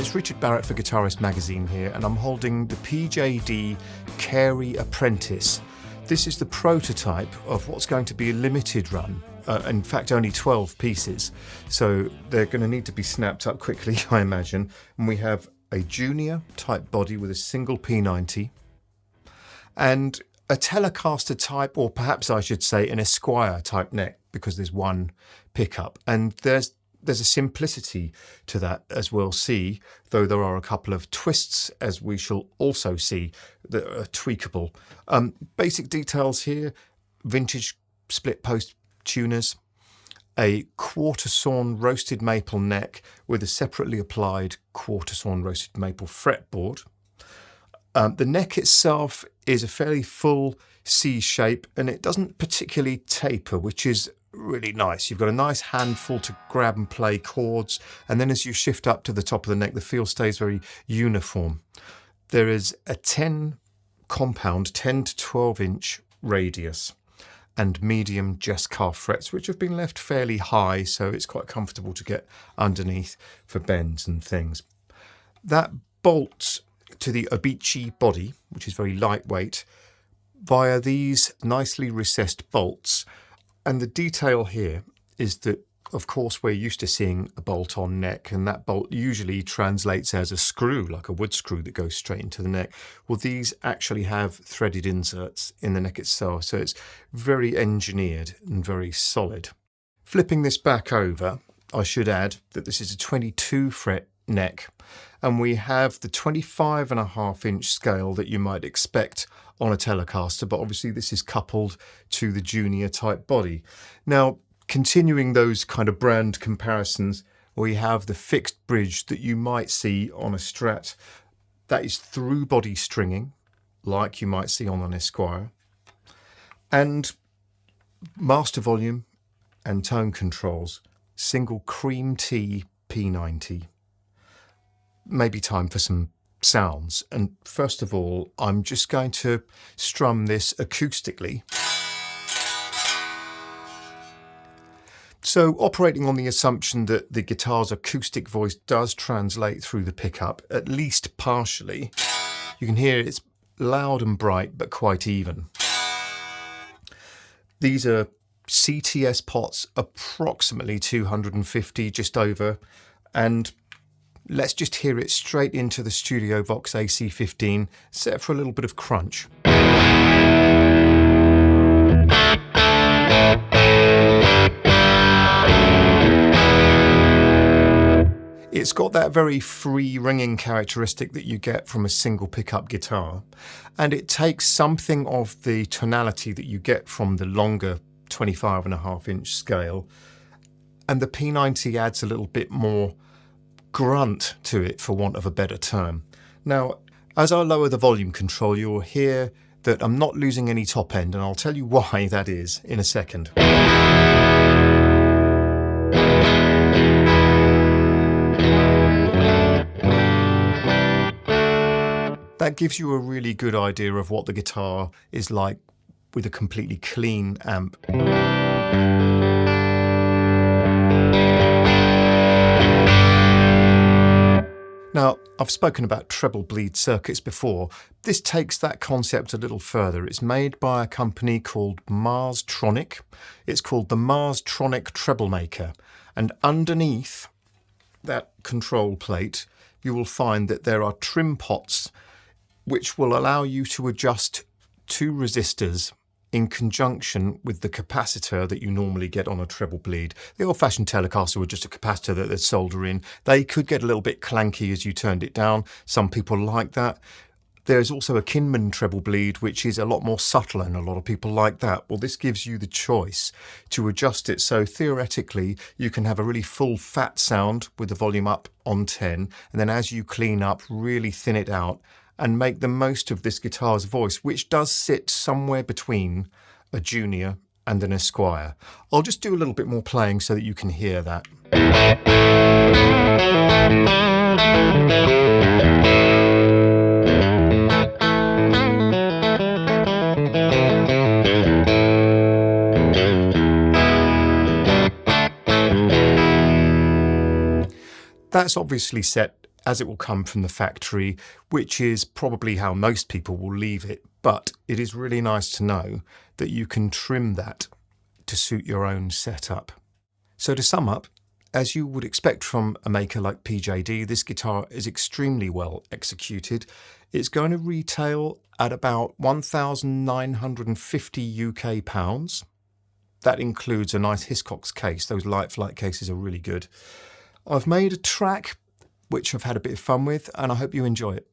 it's Richard Barrett for Guitarist magazine here, and I'm holding the PJD Carey Apprentice. This is the prototype of what's going to be a limited run, in fact only 12 pieces, so they're going to need to be snapped up quickly, I imagine. And we have a junior type body with a single P90 and a Telecaster type, or perhaps I should say an Esquire type neck, because there's one pickup, and there's a simplicity to that, as we'll see, though there are a couple of twists, as we shall also see, that are tweakable. Basic details here: vintage split post tuners, a quarter sawn roasted maple neck with a separately applied quarter sawn roasted maple fretboard. The neck itself is a fairly full C shape, and it doesn't particularly taper, which is really nice. You've got a nice handful to grab and play chords, and then as you shift up to the top of the neck, the feel stays very uniform. There is a 10 compound 10 to 12 inch radius and medium Jessica frets, which have been left fairly high, so it's quite comfortable to get underneath for bends and things. That bolts to the obici body, which is very lightweight, via these nicely recessed bolts. And the detail here is that, of course, we're used to seeing a bolt-on neck, and that bolt usually translates as a screw, like a wood screw that goes straight into the neck. Well, these actually have threaded inserts in the neck itself, so it's very engineered and very solid. Flipping this back over, I should add that this is a 22 fret neck, and we have the 25.5 inch scale that you might expect on a Telecaster, but obviously this is coupled to the junior type body. Now, continuing those kind of brand comparisons, we have the fixed bridge that you might see on a Strat. That is through body stringing, like you might see on an Esquire, and master volume and tone controls, single cream tea P90. Maybe time for some sounds, and first of all I'm just going to strum this acoustically. So, operating on the assumption that the guitar's acoustic voice does translate through the pickup, at least partially, you can hear it's loud and bright but quite even. These are CTS pots, approximately 250, just over, and let's just hear it straight into the Studio Vox AC15, set for a little bit of crunch. It's got that very free ringing characteristic that you get from a single pickup guitar, and it takes something of the tonality that you get from the longer 25.5 inch scale, and the P90 adds a little bit more grunt to it, for want of a better term. Now, as I lower the volume control, you'll hear that I'm not losing any top end, and I'll tell you why that is in a second. That gives you a really good idea of what the guitar is like with a completely clean amp. Now, I've spoken about treble bleed circuits before. This takes that concept a little further. It's made by a company called Marstronic. It's called the Marstronic Treble Maker. And underneath that control plate, you will find that there are trim pots which will allow you to adjust two resistors in conjunction with the capacitor that you normally get on a treble bleed. The old-fashioned Telecaster was just a capacitor that they'd solder in. They could get a little bit clanky as you turned it down. Some people like that. There's also a Kinman treble bleed, which is a lot more subtle, and a lot of people like that. Well, this gives you the choice to adjust it. So theoretically, you can have a really full fat sound with the volume up on 10, and then as you clean up, really thin it out and make the most of this guitar's voice, which does sit somewhere between a junior and an Esquire. I'll just do a little bit more playing so that you can hear that. That's obviously set as it will come from the factory, which is probably how most people will leave it. But it is really nice to know that you can trim that to suit your own setup. So to sum up, as you would expect from a maker like PJD, this guitar is extremely well executed. It's going to retail at about 1,950 UK pounds. That includes a nice Hiscox case. Those light flight cases are really good. I've made a track which I've had a bit of fun with, and I hope you enjoy it.